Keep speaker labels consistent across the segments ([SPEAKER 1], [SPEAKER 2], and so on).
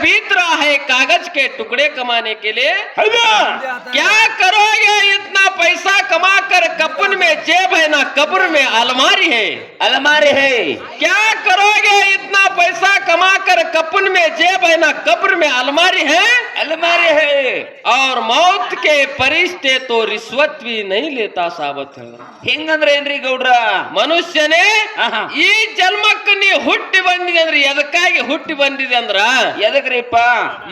[SPEAKER 1] बीत रहा है कागज के टुकड़े कमाने के लिए क्या करोगे इतना पैसा कमा कर कपन में जेब है ना कब्र में अलमारी है क्या करोगे इतना पैसा कमा कर कपन में जेब है ना कब्र में अलमारी है और मौत के फरिश्ते तो रिश्वत भी नहीं लेता साबत है
[SPEAKER 2] ಹಿಂಗಂದ್ರೆ ಏನ್ರಿ ಗೌಡ್ರ
[SPEAKER 1] ಮನುಷ್ಯನೇ ಈ ಜನ್ಮಕ್ಕೆ ನೀ ಹುಟ್ಟಿ ಬಂದಿದೆ ಅಂದ್ರೆ ಎದಕ್ಕಾಗಿ ಹುಟ್ಟಿ ಬಂದಿದೆ ಅಂದ್ರ
[SPEAKER 2] ಎದಕ್ರಿಪ್ಪ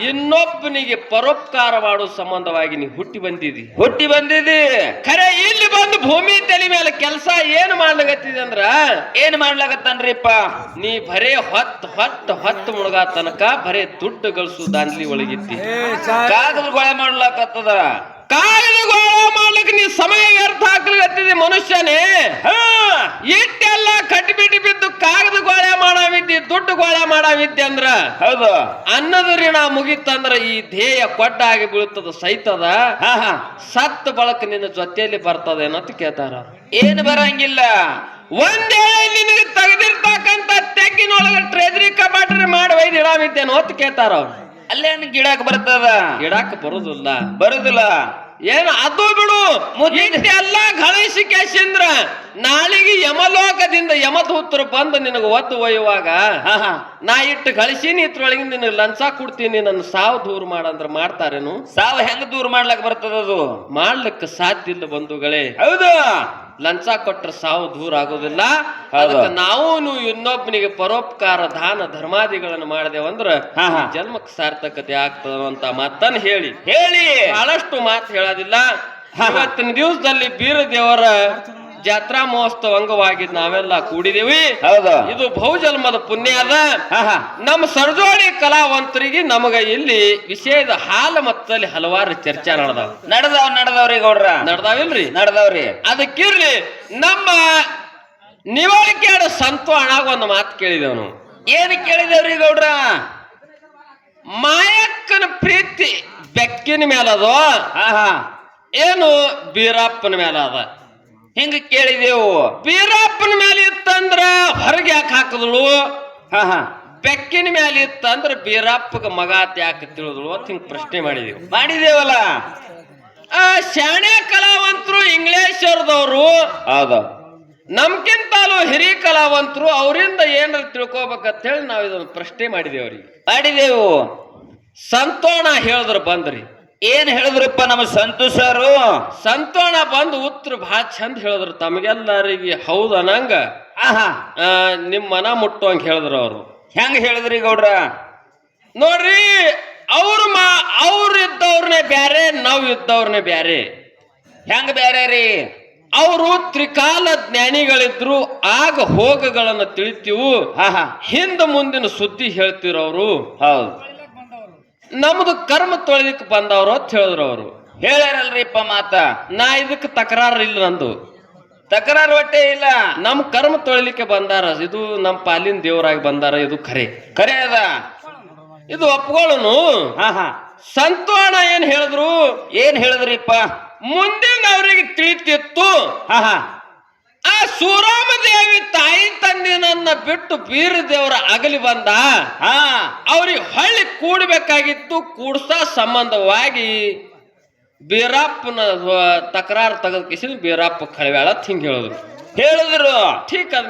[SPEAKER 1] ಇನ್ನೊಬ್ಬನಿಗೆ ಪರೋಪಕಾರ ಮಾಡೋ ಸಂಬಂಧವಾಗಿ ನೀ ಹುಟ್ಟಿ
[SPEAKER 2] ಬಂದಿದಿ
[SPEAKER 1] ಖರೆ ಇಲ್ಲಿ ಬಂದು ಭೂಮಿ ತಲೆ ಮೇಲೆ ಕೆಲಸ ಏನ್ ಮಾಡ್ಲಾಗತ್ತಿದೆ ಅಂದ್ರ
[SPEAKER 2] ಏನ್ ಮಾಡ್ಲಾಗತ್ತನ್ರಿಪ್ಪ
[SPEAKER 1] ನೀ ಬರೇ ಹೊತ್ತು ಮುಳುಗ ತನಕ ಬರೇ ದುಡ್ಡು ಗಳಿಸು ದಾಂದ್ಲಿ ಒಳಗಿದ್ದಿ
[SPEAKER 2] ಕಾಗದ ಗೊಳೆ ಮಾಡ್ಲಾಕತ್ತದ
[SPEAKER 1] ಕಾಗದ ಗೋಳ ಮಾಡ್ಲಿಕ್ಕೆ ನೀ ಸಮಯ ವ್ಯರ್ಥ ಹಾಕ್ಲಿಕತ್ತಿದೆ ಮನುಷ್ಯನೇ ಇಟ್ಟೆಲ್ಲ ಕಟ್ಟಿಬಿಟ್ಟು ಬಿದ್ದು ಕಾಗದ ಗೋಳೆ ಮಾಡಾವಿದ್ದಿ ದುಡ್ಡು ಗೋಳೆ ಮಾಡಾವಿದ್ದಿ ಅಂದ್ರ
[SPEAKER 2] ಹೌದು
[SPEAKER 1] ಅನ್ನದ ಋಣ ಮುಗಿತಂದ್ರ ಈ ಧ್ಯೇಯ ಕೊಟ್ಟಾಗಿ ಬೀಳ್ತದ ಸೈತದ ಸತ್ತ ಬಳಕ ನಿನ್ನ ಜೊತೆಯಲ್ಲಿ ಬರ್ತದೇನಂತ ಕೇಳ್ತಾರ
[SPEAKER 2] ಏನು ಬರಂಗಿಲ್ಲ
[SPEAKER 1] ಒಂದೇ ನಿನಗೆ ತೆಗೆದಿರ್ತಕ್ಕಂತ ತೆಗ್ಗಿನೊಳಗ ಟ್ರೆಜರಿ ಕಪಾಟ್ರಿ ಮಾಡಿ ಒಯ್ದು ಇಡಾವಿದ್ದೇನೋ ಅಂತ ಕೇಳ್ತಾರ ಅವ್ರು
[SPEAKER 2] ಅಲ್ಲೇನು ಗಿಡಕ್ ಬರ್ತದ
[SPEAKER 1] ಗಿಡಾಕ ಬರುದಿಲ್ಲ ಏನು ಅದು ಬಿಡು ಎಲ್ಲ ಗಳಿಸಿ ಕೇಶಂದ್ರ ನಾಳಿಗೆ ಯಮಲೋಕದಿಂದ ಯಮದೂತರು ಬಂದು ನಿನಗೆ ಒದ್ದು ಒಯ್ಯುವಾಗ ನಾ ಇಟ್ಟು ಗಳಿಸೀನಿ ಇತ್ರೊಳಗಿಂದ ನಿನಗೆ ಲಂಚ ಕೊಡ್ತೀನಿ ನನ್ನ ಸಾವು ದೂರ ಮಾಡಂದ್ರ ಮಾಡ್ತಾರೇನು
[SPEAKER 2] ಸಾವು ಹೆಂಗ ದೂರ ಮಾಡ್ಲಕ್ ಬರ್ತದ ಅದು
[SPEAKER 1] ಮಾಡ್ಲಿಕ್ಕೆ ಸಾಧ್ಯ ಇಲ್ಲ ಬಂಧುಗಳೇ
[SPEAKER 2] ಹೌದು
[SPEAKER 1] ಲಂಚ ಕೊಟ್ರ ಸಾವು ದೂರ ಆಗೋದಿಲ್ಲ ಅದಕ್ಕೆ ನಾವು ಇನ್ನೊಬ್ಬನಿಗೆ ಪರೋಪಕಾರ ದಾನ ಧರ್ಮಾದಿಗಳನ್ನು ಮಾಡಿದೆವಂದ್ರ ಜನ್ಮಕ್ಕೆ ಸಾರ್ಥಕತೆ ಆಗ್ತದ ಅಂತ ಮಾತನ್ನ ಹೇಳಿ ಬಹಳಷ್ಟು ಮಾತು ಹೇಳೋದಿಲ್ಲ ಇವತ್ತಿನ ದಿವಸದಲ್ಲಿ ಬೀರ ದೇವರ ಜಾತ್ರಾ ಮಹೋತ್ಸವ ಅಂಗವಾಗಿ ನಾವೆಲ್ಲ ಕೂಡಿದೇವಿ ಇದು ಬಹುಜನ್ಮದ ಪುಣ್ಯ ಅದ ನಮ್ಮ ಸರ್ಜೋಡಿ ಕಲಾವಂತರಿಗೆ ನಮಗ ಇಲ್ಲಿ ವಿಷಯದ ಹಾಲ ಮತ್ತಲ್ಲಿ ಹಲವಾರು ಚರ್ಚೆ
[SPEAKER 2] ನಡೆದವ್ರಿ ಗೌಡ್ರ
[SPEAKER 1] ನಡೆದವ್ರಿ ಅದಕ್ಕಿರ್ಲಿ ನಮ್ಮ ನಿವಾಳಿಕೆಯಾಡ ಸಂತೋಷ ಒಂದು ಮಾತು ಕೇಳಿದೆವು ನಾವು
[SPEAKER 2] ಏನು ಕೇಳಿದೇವ್ರಿ ಗೌಡ್ರ
[SPEAKER 1] ಮಾಯಕ್ಕನ ಪ್ರೀತಿ ಬೆಕ್ಕಿನ ಮೇಲದು ಏನು ಬೀರಪ್ಪನ ಮೇಲ ಅದ
[SPEAKER 2] ಹಿಂಗ ಕೇಳಿದೆವು
[SPEAKER 1] ಬೀರಪ್ಪನ ಮೇಲೆ ಇತ್ತಂದ್ರ ಹೊರಗೆ ಯಾಕೆ ಹಾಕಿದಳು ಬೆಕ್ಕಿನ ಮೇಲೆ ಇತ್ತಂದ್ರ ಬೀರಪ್ಪಗ ಮಗ ಯಾಕೆ ತಿಳಿದಳು ಅಂತ ಹಿಂಗ್ ಪ್ರಶ್ನೆ
[SPEAKER 2] ಮಾಡಿದೇವಲ್ಲ
[SPEAKER 1] ಶಾಣೆ ಕಲಾವಂತರು ಇಂಗ್ಲೇಷರ್ದವ್ರು ನಮ್ಕಿಂತಲೂ ಹಿರಿಯ ಕಲಾವಂತರು ಅವರಿಂದ ಏನಾರ ತಿಳ್ಕೊಬೇಕಂತ ಹೇಳಿ ನಾವ್ ಇದೊಂದು ಪ್ರಶ್ನೆ ಮಾಡಿದೇವು ಸಂತೋಣ ಹೇಳಿದ್ರು ಬಂದ್ರಿ
[SPEAKER 2] ಏನ್ ಹೇಳಿದ್ರಪ್ಪ ನಮ್ಮ ಸಂತೋಷರು
[SPEAKER 1] ಸಂತೋಣ ಬಂದು ಉತ್ತರ ಬಹಳ ಚಂದ ಹೇಳಿದ್ರು ತಮಗೆಲ್ಲರಿಗೆ ಹೌದ ಅನ್ನಂಗ ನಿಮ್ ಮನ ಮುಟ್ಟುವಂಗ ಹೇಳಿದ್ರು ಅವ್ರು
[SPEAKER 2] ಹೆಂಗ ಹೇಳಿದ್ರಿ ಗೌಡ್ರ
[SPEAKER 1] ನೋಡ್ರಿ ಅವ್ರು ಇದ್ದವ್ರನ್ನೇ ಬ್ಯಾರೆ ನಾವ್ ಇದ್ದವ್ರನ್ನೇ ಬ್ಯಾರೆ
[SPEAKER 2] ಹೆಂಗ ಬ್ಯಾರೆ ರೀ
[SPEAKER 1] ಅವರು ತ್ರಿಕಾಲ ಜ್ಞಾನಿಗಳಿದ್ರು ಆಗ ಹೋಗಗಳನ್ನ ತಿಳಿತೀವು ಹಿಂದ ಮುಂದಿನ ಸುದ್ದಿ ಹೇಳ್ತಿರೋರು
[SPEAKER 2] ಹೌದು
[SPEAKER 1] ನಮ್ದು ಕರ್ಮ ತೊಳೆದಿಕ್ ಬಂದವ್ರು ಅಂತ ಹೇಳಿದ್ರು ಅವರು
[SPEAKER 2] ಹೇಳ್ಯಾರಲ್ರಿಪ್ಪ ಮಾತ
[SPEAKER 1] ನಾ ಇದಕ್ಕೆ ತಕರಾರು ಇಲ್ಲ ನಂದು
[SPEAKER 2] ತಕರಾರು ಒಟ್ಟೆ ಇಲ್ಲ
[SPEAKER 1] ನಮ್ ಕರ್ಮ ತೊಳಿಲಿಕ್ಕೆ ಬಂದಾರ ಇದು ನಮ್ ಪಾಲಿನ ದೇವರಾಗಿ ಬಂದಾರ ಇದು ಖರೆ
[SPEAKER 2] ಅದ
[SPEAKER 1] ಇದು ಒಪ್ಕೊಳ್ಳೋನು ಸಂತೋಣ ಏನ್
[SPEAKER 2] ಹೇಳಿದ್ರಿಪ್ಪ
[SPEAKER 1] ಮುಂದಿನ ಅವ್ರಿಗೆ ತಿಳಿತಿತ್ತು ಆ ಸೂರಾಮದೇವಿ ತಾಯಿ ತಂದಿನನ್ನ ಬಿಟ್ಟು ಬೀರ ದೇವರ ಅಗಲಿ ಬಂದ ಅವ್ರಿಗೆ ಹೊಳ್ಳಿ ಕೂಡ್ಬೇಕಾಗಿತ್ತು ಕೂಡ್ಸ ಸಂಬಂಧವಾಗಿ ಬೀರಪ್ಪನ ತಕರಾರು ತೆಗೆದ ಬೀರಪ್ಪ ಕಳವ್ಯಾಳ ಹಿಂಗ ಹೇಳಿದ್ರು ಠೀಕ್ ಅದ್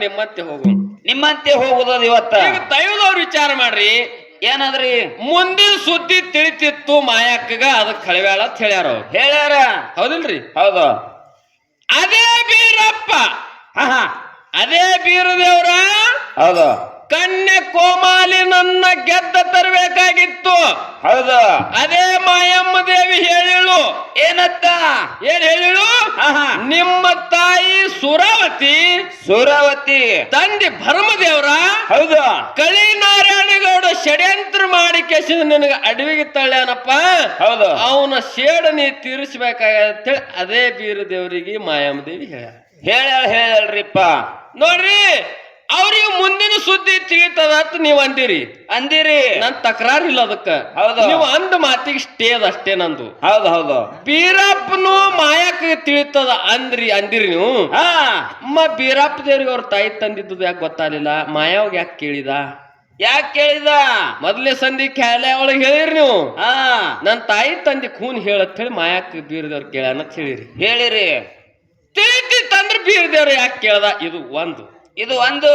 [SPEAKER 2] ನಿಮ್ಮಂತೆ ಹೋಗುದ ಇವತ್ತ
[SPEAKER 1] ದೈವದವ್ರು ವಿಚಾರ ಮಾಡ್ರಿ
[SPEAKER 2] ಏನಾದ್ರಿ
[SPEAKER 1] ಮುಂದಿನ ಸುದ್ದಿ ತಿಳಿತಿತ್ತು ಮಾಯಕ್ಕಗ ಅದಕ್ಕೆ ಕಳವ್ಯಾಳ ಅಂತ ಹೇಳ್ಯಾರ ಹೌದಿಲ್ರಿ
[SPEAKER 2] ಹೌದು
[SPEAKER 1] ಅದೇ ಬೀರಪ್ಪ ಅದೇ ಬೀರದೇವ್ರ
[SPEAKER 2] ಹೌದು
[SPEAKER 1] ಕನ್ಯೆ ಕೋಮಾಲಿ ನನ್ನ ಗೆದ್ದ ತರಬೇಕಾಗಿತ್ತು
[SPEAKER 2] ಹೌದು
[SPEAKER 1] ಅದೇ ಮಾಯಮ್ಮ ದೇವಿ ಹೇಳಿಳು ಏನ್ ಹೇಳಿಳು ನಿಮ್ಮ ತಾಯಿ ಸುರಾವತಿ ತಂದೆ ಭರಮದೇವ್ರ
[SPEAKER 2] ಹೌದು
[SPEAKER 1] ಕಳಿ ನಾರಾಯಣಗೌಡ ಷಡ್ಯಂತ್ರ ಮಾಡಿ ಕೆಸಿದ ನಿನಗ ಅಡವಿಗೆ ತಳ್ಳ್ಯಾನಪ್ಪ
[SPEAKER 2] ಹೌದು
[SPEAKER 1] ಅವನ ಸೇಡನಿ ತೀರಿಸಬೇಕಾಗತ್ತೇಳಿ ಅದೇ ಬೀರದೇವ್ರಿಗೆ ಮಾಯಮ್ಮ ದೇವಿ
[SPEAKER 2] ಹೇಳ್ಯಾಳ್ರಿಪ್ಪ
[SPEAKER 1] ನೋಡ್ರಿ ಅವ್ರಿಗೆ ಮುಂದಿನ ಸುದ್ದಿ ತಿಳಿತದ ಅಂತ ನೀವ್ ಅಂದಿರಿ ನನ್ ತಕರಾರು ಇಲ್ಲ ಅದಕ್ಕ ನೀವು ಅಂದ ಮಾತಿಗೆ ಸ್ಟೇ ಅದ ಅಷ್ಟೇ ನಂದು
[SPEAKER 2] ಹೌದು
[SPEAKER 1] ಬೀರಪ್ಪನು ಮಾಯಕ್ಕ ತಿಳಿತದ ಅಂದಿರಿ ನೀವು ಬೀರಪ್ಪ ದೇವ್ರಿಗೆ ಅವ್ರ ತಾಯಿ ತಂದಿದ್ದು ಯಾಕೆ ಗೊತ್ತಾಗ್ಲಿಲ್ಲ ಮಾಯಾವಾಗ ಯಾಕೆ ಕೇಳಿದ
[SPEAKER 2] ಯಾಕೆ ಕೇಳಿದ?
[SPEAKER 1] ಮೊದ್ಲೇ ಸಂಧಿ ಕ್ಯಾಲೆ ಒಳಗೆ ಹೇಳಿರಿ ನೀವು.
[SPEAKER 2] ಹಾ
[SPEAKER 1] ನನ್ನ ತಾಯಿ ತಂದೆ ಕೂನ್ ಹೇಳತ್ ಹೇಳಿ ಮಾಯಕ್ಕ ಬೀರದೇವ್ರ ಕೇಳ್ಯಾನ ಅಂತ ಹೇಳಿರಿ.
[SPEAKER 2] ಹೇಳಿರಿ.
[SPEAKER 1] ತಿಳಿತಿ ತಂದ್ರ ಬೀರದೇವ್ರ ಯಾಕೆ ಕೇಳ್ದ? ಇದು ಒಂದು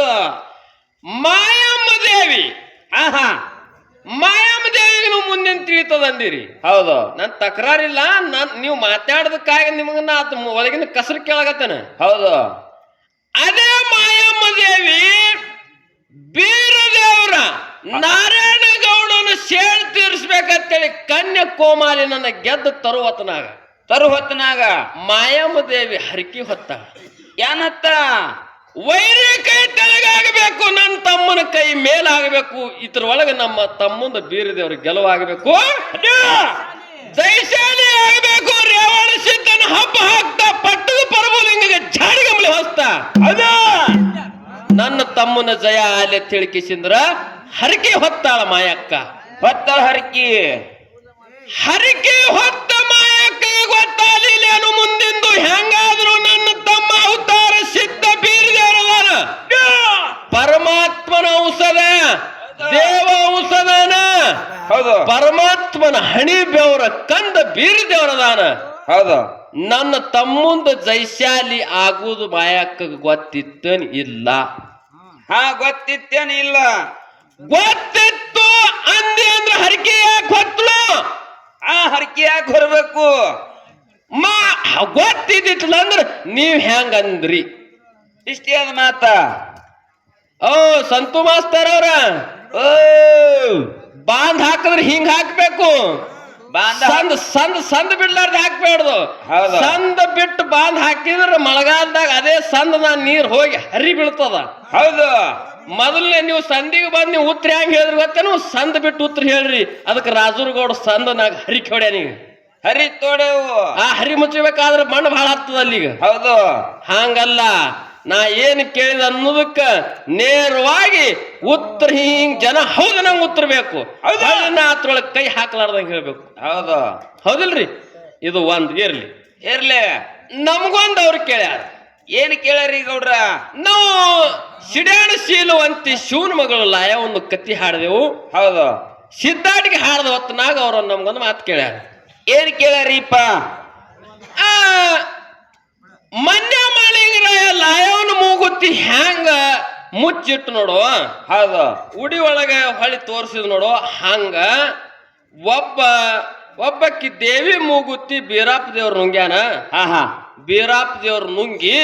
[SPEAKER 1] ಮಾಯಮ್ಮ ದೇವಿ.
[SPEAKER 2] ಹಾ ಹಾ
[SPEAKER 1] ಮಾಯಮ್ಮ ದೇವಿಗೆ ನೀವು ಮುಂದಿನ ತಿಳಿತದ ಅಂದಿರಿ.
[SPEAKER 2] ಹೌದು.
[SPEAKER 1] ನನ್ ತಕರಾರಿಲ್ಲ. ನೀವು ಮಾತಾಡೋದಕ್ಕಾಗಿ ನಿಮಗನ್ನ ಆತ ಒಳಗಿನ ಕಸರು ಕೇಳಾಗತ್ತಾನ.
[SPEAKER 2] ಹೌದು.
[SPEAKER 1] ಅದೇ ಮಾಯಮ್ಮ ದೇವಿ ಬೀರದೇವ್ರ ನಾರಾಯಣ ಗೌಡನ ಸೇಳ್ ತೀರಿಸ್ಬೇಕಂತೇಳಿ ಕನ್ಯಾಕುಮಾರಿ ನನ್ನ ಗೆದ್ದು ತರುವತ್ತನಾಗ ಮಾಯಮ್ಮ ದೇವಿ ಹರಕಿ ಹೊತ್ತ. ಏನತ್ತ? ವೈರಿ ಕೈ ತೆಳಗಾಗಬೇಕು, ನನ್ನ ತಮ್ಮನ ಕೈ ಮೇಲಾಗಬೇಕು, ಇದ್ರೊಳಗೆ ನಮ್ಮ ತಮ್ಮಂದ ಬೀರದೇವ್ರ ಗೆಲುವಾಗಬೇಕು, ಜೈಶಾಲಿ ಆಗಬೇಕು. ರೇವಣ ಸಿದ್ಧನ ಹಬ್ಬ ಹಾಕ್ತಾ ಪಟ್ಟದ ಪರಮಲಿಂಗಗೆ ಜಾಡಿಗಂಬಳಿ ಹೊಸ್ತ ಅದ ನನ್ನ ತಮ್ಮನ ಜಯ ಆಲೆ ತಿಳಿಕಿಸಿಂದ್ರ ಹರಕೆ ಹೊತ್ತಾಳ ಮಾಯಕ್ಕ.
[SPEAKER 2] ಹೊತ್ತಾಳ
[SPEAKER 1] ಹರಕೆ ಹೊತ್ತ ಮಾಯಕ್ಕ ಗೊತ್ತಾಲಿಲ್ಲೇನು ಮುಂದಿಂದು ಹೆಂಗಾದ್ರು ನನ್ನ ತಮ್ಮ ಅವತಾರ ಸಿದ್ಧ ಬೀರದೇವರದಾನ. ಪರಮಾತ್ಮನ ಔಷಧ, ದೇವ ಔಷಧನ.
[SPEAKER 2] ಹೌದು.
[SPEAKER 1] ಪರಮಾತ್ಮನ ಹಣಿ ಬೆವರ ಕಂದ ಬೀರದೇವರದಾನ.
[SPEAKER 2] ಹೌದು.
[SPEAKER 1] ನನ್ನ ತಮ್ಮಂದ ಜೈಶಾಲಿ ಆಗುವುದು ಮಾಯಕ್ಕ ಗೊತ್ತಿತ್ತೇನ್? ಇಲ್ಲ.
[SPEAKER 2] ಗೊತ್ತಿತ್ತೇನಿಲ್ಲ.
[SPEAKER 1] ಗೊತ್ತಿತ್ತು ಅಂದಿ ಅಂದ್ರ ಹರಕೆ ಯಾಕೆ ಹೊತ್ತಳು?
[SPEAKER 2] ಹರಕೆ ಯಾಕೆ ಹೊರಬೇಕು?
[SPEAKER 1] ಗೊತ್ತಿದ್ದಿತ್ತಲ್ಲ ಅಂದ್ರ ನೀವ್ ಹೆಂಗ ಅಂದ್ರಿ?
[SPEAKER 2] ಇಷ್ಟೇ ಅದ ಮಾತ.
[SPEAKER 1] ಸಂತು ಮಾಸ್ತರ್ ಅವ್ರ ಬಾಂದ್ ಹಾಕಿದ್ರೆ ಹಿಂಗ್ ಹಾಕ್ಬೇಕು. ಸಂದ್ ಬಿಡ್ಲಾರ್ದ ಹಾಕ್ಬೇಡ್ದು. ಸಂದ ಬಿಟ್ಟು ಬಾಂದ್ ಹಾಕಿದ್ರ ಮಳೆಗಾಲದಾಗ ಅದೇ ಸಂದ ನೀರ್ ಹೋಗಿ ಹರಿ ಬೀಳ್ತದ.
[SPEAKER 2] ಹೌದು.
[SPEAKER 1] ಮೊದಲನೇ ನೀವು ಸಂದಿಗೆ ಬಂದ್ ನೀವು ಉತ್ತರ ಹೆಂಗ್ ಹೇಳಿದ್ರಿ ಗೊತ್ತೇನು? ಸಂದ್ ಬಿಟ್ಟು ಉತ್ತರ ಹೇಳ್ರಿ. ಅದಕ್ಕೆ ರಾಜೂರ್ಗೌಡ ಸಂದನಾಗ ಹರಿಕೆ ಹೊಡ್ಯ. ನೀವು
[SPEAKER 2] ಹರಿ ತೋಡೆವು.
[SPEAKER 1] ಆ ಹರಿ ಮುಚ್ಚಬೇಕಾದ್ರೆ ಮಣ್ಣು ಭಾಳ ಹತ್ತದ ಅಲ್ಲಿಗ.
[SPEAKER 2] ಹೌದು.
[SPEAKER 1] ಹಂಗಲ್ಲ, ನಾ ಏನ್ ಕೇಳಿದ ಅನ್ನೋದಕ್ಕ ನೇರವಾಗಿ ಉತ್ತರ ಹಿಂಗ್ ಜನ ಹೌದು ನಂಗೆ ಉತ್ತರ ಬೇಕು. ಅದ್ರೊಳಗೆ ಕೈ ಹಾಕ್ಲಾರ್ದಂಗ ಹೇಳ್ಬೇಕು.
[SPEAKER 2] ಹೌದು.
[SPEAKER 1] ಹೌದಿಲ್ರಿ? ಇದು ಒಂದ್ ಇರ್ಲಿ. ನಮ್ಗೊಂದ್ ಅವ್ರು ಕೇಳ್ಯಾರ.
[SPEAKER 2] ಏನ್ ಕೇಳ್ಯಾರಿ ಗೌಡ್ರ?
[SPEAKER 1] ನಾವು ಸಿಡ್ಯಾಣ ಶೀಲವಂತಿ ಶಿವನ ಮಗಳು ಲಾಯ ಒಂದು ಕತ್ತಿ ಹಾಡಿದೆವು.
[SPEAKER 2] ಹೌದು.
[SPEAKER 1] ಸಿದ್ದಾಟಿಗೆ ಹಾಡದ ಹೊತ್ತನಾಗ ಅವ್ರ ನಮ್ಗೊಂದು ಮಾತು ಕೇಳ್ಯಾರ.
[SPEAKER 2] ಏನ್ ಕೇಳ್ಯಾರಿಪ್ಪ?
[SPEAKER 1] ಮನ್ಯ ಮಾಳಿಗರ ಲಾಯವನ್ನ ಮೂಗುತ್ತಿ ಹ್ಯಾಂಗ ಮುಚ್ಚಿಟ್ಟು ನೋಡು.
[SPEAKER 2] ಹೌದು.
[SPEAKER 1] ಉಡಿ ಒಳಗ ಹೊಳಿ ತೋರಿಸಿದ್ ನೋಡು. ಹಂಗ ಒಬ್ಬಕ್ಕಿ ದೇವಿ ಮೂಗುತ್ತಿ ಬೀರಾಪ ದೇವ್ರ ನುಂಗ್ಯಾನ. ಬೀರಾಪ ದೇವ್ರ ನುಂಗಿ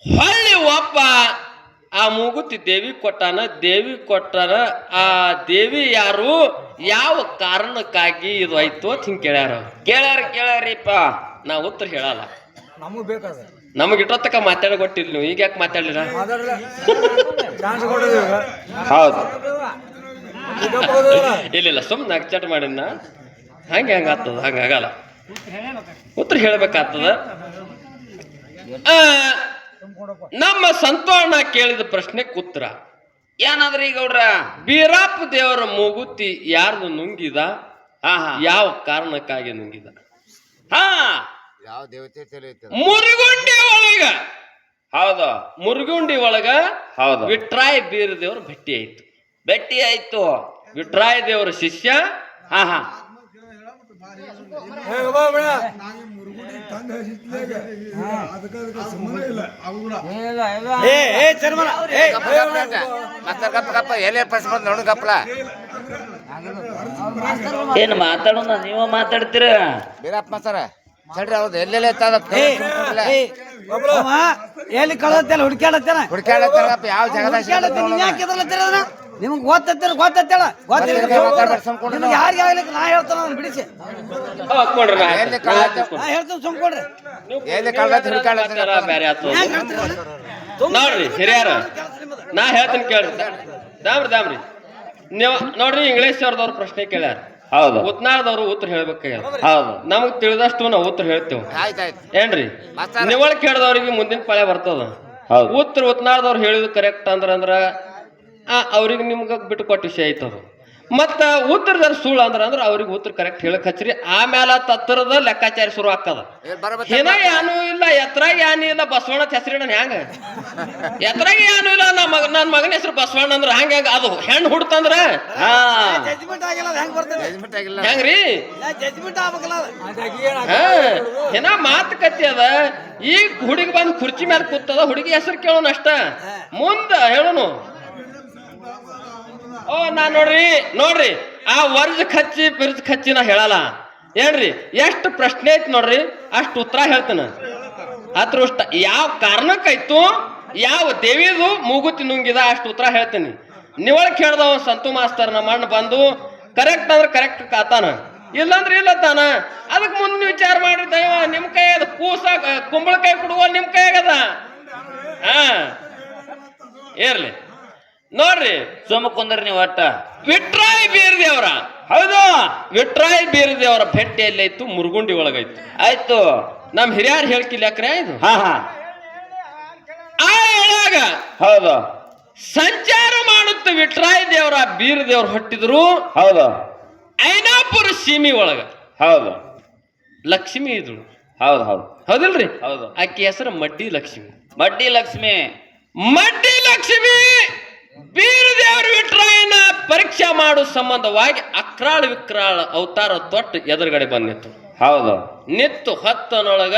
[SPEAKER 1] ಹೊಳ್ಳಿ ಆ ಮೂಗುತ್ತಿ ದೇವಿ ಕೊಟ್ಟಾನ. ಆ ದೇವಿ ಯಾರು, ಯಾವ ಕಾರಣಕ್ಕಾಗಿ ಇದು ಆಯ್ತು ಅಂತ ಹಿಂಗ್ ಕೇಳ್ಯಾರಿಪ್ಪ. ನಾ ಉತ್ತರ ಹೇಳಲ್ಲ. ನಮಗ್ ಇಟ್ಟೊತ್ತಕ ಮಾತಾಡ ಕೊಟ್ಟಿಲ್ಲ. ನೀವು ಈಗ ಯಾಕೆ ಮಾತಾಡ್ಲಿಲ್ಲ?
[SPEAKER 2] ಹೌದು.
[SPEAKER 1] ಇಲ್ಲ ಸುಮ್ಮನೆ ಅಕ್ಚಾಟ ಮಾಡಿನ. ಹಂಗಾಗ್ತದ? ಹಂಗಾಗಲ್ಲ. ಉತ್ತರ ಹೇಳ್ಬೇಕಾಗ್ತದ. ನಮ್ಮ ಸಂತೋಷ ಕೇಳಿದ ಪ್ರಶ್ನೆಗೆ ಉತ್ತರ
[SPEAKER 2] ಏನಾದ್ರಿ ಗೌಡ್ರ?
[SPEAKER 1] ಬೀರಾಪ ದೇವರ ಮೂಗುತಿ ಯಾರ್ದು ನುಂಗಿದ, ಯಾವ ಕಾರಣಕ್ಕಾಗಿ ನುಂಗಿದ? ಮುರುಗುಂಡಿ ಒಳಗ.
[SPEAKER 2] ಹೌದು.
[SPEAKER 1] ಮುರುಗುಂಡಿ ಒಳಗ
[SPEAKER 2] ಹೌದು
[SPEAKER 1] ವಿಟ್ರಾಯ ಬೀರ ದೇವ್ರ ಭೇಟಿ ಆಯ್ತು. ವಿಟ್ರಾಯ ದೇವರ ಶಿಷ್ಯ.
[SPEAKER 2] ಏನ್ ಮಾತಾಡೋಣ? ನೀವು ಮಾತಾಡ್ತೀರ
[SPEAKER 3] ಬೀರಪ್ಪ ಸರ ಚಡ್ರಿ ಅವ್ರದ್ದು ಎಲ್ಲೆಲ್ಲ
[SPEAKER 4] ಎಲ್ಲಿ ಕಳತ್ತಲ್ಲ ಹುಡುಕ್ಯಾಡತ್ತೇನ
[SPEAKER 3] ಹುಡುಕ್ಯಾಡತ್ತಪ್ಪ ಯಾವ ಜಾಗದಾಗ
[SPEAKER 4] ನಿಮ್ಗೆ ಗೊತ್ತೇಳ ನಿಮ್ಗೆ ಯಾರಿಗೆ ಆಗ್ಲಿಕ್ಕೆ ನಾ ಹೇಳ್ತಾನ ಬಿಡಿಸಿ ನಾ ಹೇಳ್ತೀನಿ ಸುಮ್ಕೊಡ್ರಿ.
[SPEAKER 3] ಎಲ್ಲಿ ಕಳ್ದ ಹುಡುಕ್ಯಾಡ
[SPEAKER 1] ನೋಡ್ರಿ ಹಿರಿಯಾರ, ನಾ ಹೇಳ್ತೀನಿ ಕೇಳ್ರಿ. ದಾಮ್ರಿ ನೀವು ನೋಡ್ರಿ, ಇಂಗ್ಲಿಷ್ ಅವ್ರದವ್ರ ಪ್ರಶ್ನೆ ಕೇಳ್ಯಾರ.
[SPEAKER 2] ಹೌದು.
[SPEAKER 1] ಉತ್ನಾಳದವ್ರು ಉತ್ತರ ಹೇಳ್ಬೇಕಾಗ್ಯಾರ.
[SPEAKER 2] ಹೌದು.
[SPEAKER 1] ನಮಗ್ ತಿಳಿದಷ್ಟು ನಾವು ಉತ್ತರ ಹೇಳ್ತೇವೆ. ಏನ್ರಿ? ನಿವಳ್ ಕೇಳ್ದವ್ರಿಗೆ ಮುಂದಿನ ಪಾಳೆ ಬರ್ತದ. ಉತ್ತರ ಉತ್ನಾಳದವ್ರು ಹೇಳಿದ್ ಕರೆಕ್ಟ್ ಅಂದ್ರ ಅವ್ರಿಗೆ ನಿಮ್ಗ ಬಿಟ್ಟು ಕೊಟ್ಟ ವಿಷಯ ಐತದ. ಮತ್ತ ಉತ್ತರದಲ್ಲಿ ಸುಳ್ಳು ಅಂದ್ರ ಅವ್ರಿಗೆ ಉತ್ತರ ಕರೆಕ್ಟ್ ಹೇಳಕ್ ಹಚ್ಚ್ರಿ. ಆಮೇಲೆ ತತ್ತರದ ಲೆಕ್ಕಾಚಾರ ಶುರು ಆಗ್ತದ. ಹಿನ ಯಾನು ಇಲ್ಲ, ಎತ್ತರಾಗ ಯಾನು ಇಲ್ಲ, ಬಸವಣ್ಣ ಹೆಸರಿಡ ಹೆಂಗ ಎತ್ತರಾಗ ಯಾನು ಇಲ್ಲ, ನನ್ನ ಮಗನ ಹೆಸರು ಬಸವಣ್ಣ ಅಂದ್ರ ಹಂಗ ಅದು ಹೆಣ್ಣು ಹುಡ್ತಂದ್ರ
[SPEAKER 4] ಜಜ್ಮೆಂಟ್ ಆಗಿಲ್ಲ ಅದು ಹೆಂಗ್ ಬರ್ತದೆ?
[SPEAKER 1] ಹೆಂಗ್ರಿ
[SPEAKER 4] ಜಜ್ಮೆಂಟ್ ಆಗ್ಬೇಕಲ್ಲ
[SPEAKER 1] ಏನ ಮಾತುಕತೆ ಅದ. ಈಗ ಹುಡುಗಿ ಬಂದ್ ಕುರ್ಚಿ ಮೇಲೆ ಕೂತದ, ಹುಡುಗಿ ಹೆಸರು ಕೇಳೋಣ ಅಷ್ಟ, ಮುಂದ ಹೇಳೋನು. ಓ ನಾ ನೋಡ್ರಿ ಆ ವರ್ಜ ಖಚ್ಚಿ ಪಿರ್ಜ್ ಖಚ್ಚಿ ನಾ ಹೇಳಲ್ಲ ಏನ್ರಿ. ಎಷ್ಟು ಪ್ರಶ್ನೆ ಐತಿ ನೋಡ್ರಿ, ಅಷ್ಟು ಉತ್ತರ ಹೇಳ್ತಾನ. ಅದೃಷ್ಟ ಯಾವ ಕಾರಣಕ್ಕಾಯ್ತು, ಯಾವ ದೇವಿದು ಮೂಗುತಿ ನುಂಗಿದ, ಅಷ್ಟು ಉತ್ತರ ಹೇಳ್ತೀನಿ. ನೀವಳಕ್ ಹೇಳ್ದವ ಸಂತು ಮಾಸ್ತರ್ ನಮ್ಮ ಅಣ್ಣ ಬಂದು ಕರೆಕ್ಟ್ ಅಂದ್ರೆ ಕರೆಕ್ಟ್ ಕಾತಾನ, ಇಲ್ಲಂದ್ರೆ ಇಲ್ಲ ತಾನ. ಅದಕ್ಕೆ ಮುಂದೆ ವಿಚಾರ ಮಾಡ್ರಿ ದೈವ, ನಿಮ್ ಕೈ ಅದ ಕೂಸ ಕುಂಬಳಕಾಯಿ ಕುಡುವ ನಿಮ್ ಕೈ ಆಗದ. ಇರ್ಲಿ ನೋಡ್ರಿ,
[SPEAKER 2] ಸುಮ್ಮ ಕುಂದ್ರಿ ನೀವು ಒಟ್ಟ.
[SPEAKER 1] ವಿಟ್ರಾಯ್ ಬೀರದೇವ್ರ,
[SPEAKER 2] ಹೌದು,
[SPEAKER 1] ವಿಟ್ರಾಯ್ ಬೀರದೇವ್ರ ಭೇಟಿ ಎಲ್ಲೈತು, ಮುರುಗುಂಡಿ ಒಳಗೈತು.
[SPEAKER 2] ಆಯ್ತು,
[SPEAKER 1] ನಮ್ ಹಿರಿಯರ್ ಹೇಳ್ಕಿಲ್ಯಾಕ್ರೆ ಇದು.
[SPEAKER 2] ಹಾ
[SPEAKER 1] ಆ ಎಳ್ಯಾಗ
[SPEAKER 2] ಹೌದು,
[SPEAKER 1] ಸಂಚಾರ ಮಾಡುತ್ತ ವಿಟ್ರಾಯ್ ದೇವ್ರ ಬೀರದೇವ್ರ ಹೊಟ್ಟಿದ್ರು.
[SPEAKER 2] ಹೌದು,
[SPEAKER 1] ಐನಾಪುರ ಸೀಮಿ ಒಳಗ
[SPEAKER 2] ಹೌದು,
[SPEAKER 1] ಲಕ್ಷ್ಮಿ ಇದ್ರು.
[SPEAKER 2] ಹೌದು ಹೌದು
[SPEAKER 1] ಹೌದಿಲ್ರಿ?
[SPEAKER 2] ಹೌದು.
[SPEAKER 1] ಆಕಿ ಹೆಸರು ಮಡ್ಡಿ ಲಕ್ಷ್ಮಿ.
[SPEAKER 2] ಮಡ್ಡಿ ಲಕ್ಷ್ಮಿ,
[SPEAKER 1] ಮಡ್ಡಿ ಲಕ್ಷ್ಮಿ ಬೀರದೇವ್ರ ವಿಟ್ರಾಯನ ಪರೀಕ್ಷೆ ಮಾಡೋ ಸಂಬಂಧವಾಗಿ ಅಕ್ರಾಳ ವಿಕ್ರಾಳ ಅವತಾರ ತೊಟ್ಟು ಎದುರುಗಡೆ ಬಂದಿತ್ತು.
[SPEAKER 2] ಹೌದು,
[SPEAKER 1] ನಿತ್ತು ಹೊತ್ತನೊಳಗ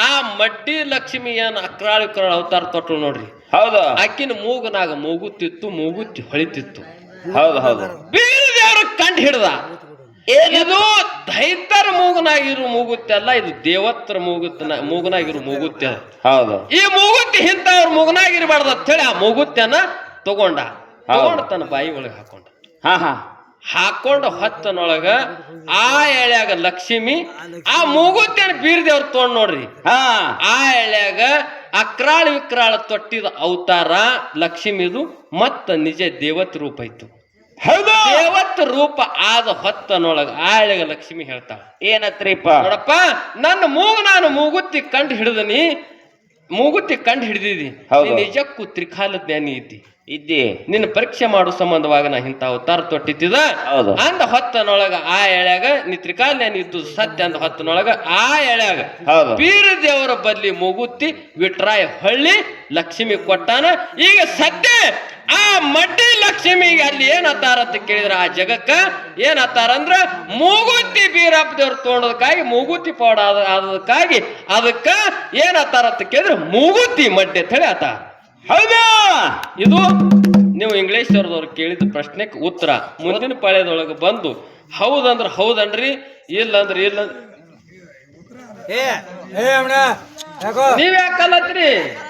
[SPEAKER 1] ಆ ಮಡ್ಡಿ ಲಕ್ಷ್ಮಿ ಏನ್ ಅಕ್ರಾಳ ವಿಕ್ರಾಳ ಅವತಾರ ತೊಟ್ಟು ನೋಡ್ರಿ.
[SPEAKER 2] ಹೌದು,
[SPEAKER 1] ಆಕಿನ ಮೂಗನಾಗ ಮೂಗುತ್ತಿತ್ತು, ಮೂಗುತ್ತಿ ಹೊಳಿತಿತ್ತು.
[SPEAKER 2] ಹೌದು ಹೌದು.
[SPEAKER 1] ಬೀರದೇವ್ರ ಕಂಡು ಹಿಡ್ದ, ಇದು ದೈತರ ಮೂಗನಾಗಿರು ಮೂಗುತ್ತಿ ಅಲ್ಲ, ಇದು ದೇವತ್ರ ಮೂಗನಾಗಿರು ಮೂಗುತ್ತಿ ಅದ.
[SPEAKER 2] ಹೌದು,
[SPEAKER 1] ಈ ಮೂಗುತ್ತಿ ಇಂಥವ್ರ ಮೂಗನಾಗಿರ್ಬಾರ್ದು ಅಂತ ಹೇಳಿ ಆ ಮೂಗುತ್ತಿಯನ್ನ ತಗೊಂಡ ತನ್ನ ಬಾಯಿ ಒಳಗೆ ಹಾಕೊಂಡು ಹೊತ್ತನೊಳಗ ಆ ಎಳ್ಯಾಗ ಲಕ್ಷ್ಮಿ ಆ ಮೂಗುತ್ತಿಯನ್ನ ಬೀರದೇವ್ರ ತಗೊಂಡ್ ನೋಡ್ರಿ. ಆ ಎಳ್ಯಾಗ ಅಕ್ರಾಳ ವಿಕ್ರಾಳ ತೊಟ್ಟಿದ ಅವತಾರ ಲಕ್ಷ್ಮಿದು ಮತ್ತ ನಿಜ ದೇವತ್ ರೂಪ ಇತ್ತು. ದೇವತ್ ರೂಪ ಆದ ಹೊತ್ತನೊಳಗ ಆ ಎಳ್ಯಾಗ ಲಕ್ಷ್ಮಿ ಹೇಳ್ತಾಳ,
[SPEAKER 2] ಏನತ್ರಿಪ್ಪ
[SPEAKER 1] ನೋಡಪ್ಪ, ನನ್ನ ನಾನು ಮೂಗುತ್ತಿ ಕಂಡು ಹಿಡಿದನಿ, ಮೂಗುತ್ತಿ ಕಂಡು ಹಿಡಿದಿದಿ, ನಿಜಕ್ಕೂ ತ್ರಿಕಾಲ ಜ್ಞಾನಿ ಇದ್ದಿ, ನಿನ್ನ ಪರೀಕ್ಷೆ ಮಾಡೋ ಸಂಬಂಧವಾಗ ನಾ ಇಂಥ ಅವತಾರ ತೊಟ್ಟಿದ್ದ ಅಂದ ಹೊತ್ತನೊಳಗ ಆ ಎಳ್ಯಾಗ ನೀ ತ್ರಿಕಾಲ ಜ್ಞಾನಿ ಇದ್ದು ಸತ್ಯ ಅಂದ ಹೊತ್ತನೊಳಗ ಆ ಎಳ್ಯಾಗ ಬೀರದೇವರ ಬದ್ಲಿ ಮೂಗುತ್ತಿ ವಿಟ್ರಾಯ ಹೊಳ್ಳಿ ಲಕ್ಷ್ಮಿ ಕೊಟ್ಟಾನ. ಈಗ ಸದ್ಯ ಆ ಮಡ್ಡಿ ಲಕ್ಷ್ಮಿಗೆ ಅಲ್ಲಿ ಏನ್ ಅತ್ತಾರ ಅಂತ ಕೇಳಿದ್ರ ಆ ಜಗಕ್ಕ ಏನ್ ಅತ್ತಾರ ಅಂದ್ರ ಮೂಗುತ್ತಿ ಬೀರಪ್ಪ ದೇವ್ರು ತಗೊಂಡದಕ್ಕಾಗಿ ಮೂಗುತ್ತಿ ಪೌಡ ಆದದಕ್ಕಾಗಿ ಅದಕ್ಕ ಏನ್ ಅತ್ತಾರ ಅಂತ ಕೇಳಿದ್ರೆ ಮೂಗುತ್ತಿ ಮಡ್ಡಿ ಅಂತ ಹೇಳಿ ಆತ. ಹೌದಾ? ಇದು ನೀವು ಇಂಗ್ಲಿಷ್ ಅವ್ರದವ್ರು ಕೇಳಿದ ಪ್ರಶ್ನೆಗೆ ಉತ್ತರ. ಮುಂದಿನ ಪಾಳ್ಯದೊಳಗೆ ಬಂದು ಹೌದಂದ್ರ ಹೌದನ್ರಿ, ಇಲ್ಲಂದ್ರ ಇಲ್ಲ.
[SPEAKER 4] ನೀವ್ ಯಾಕಲ್ಲತ್ರಿ?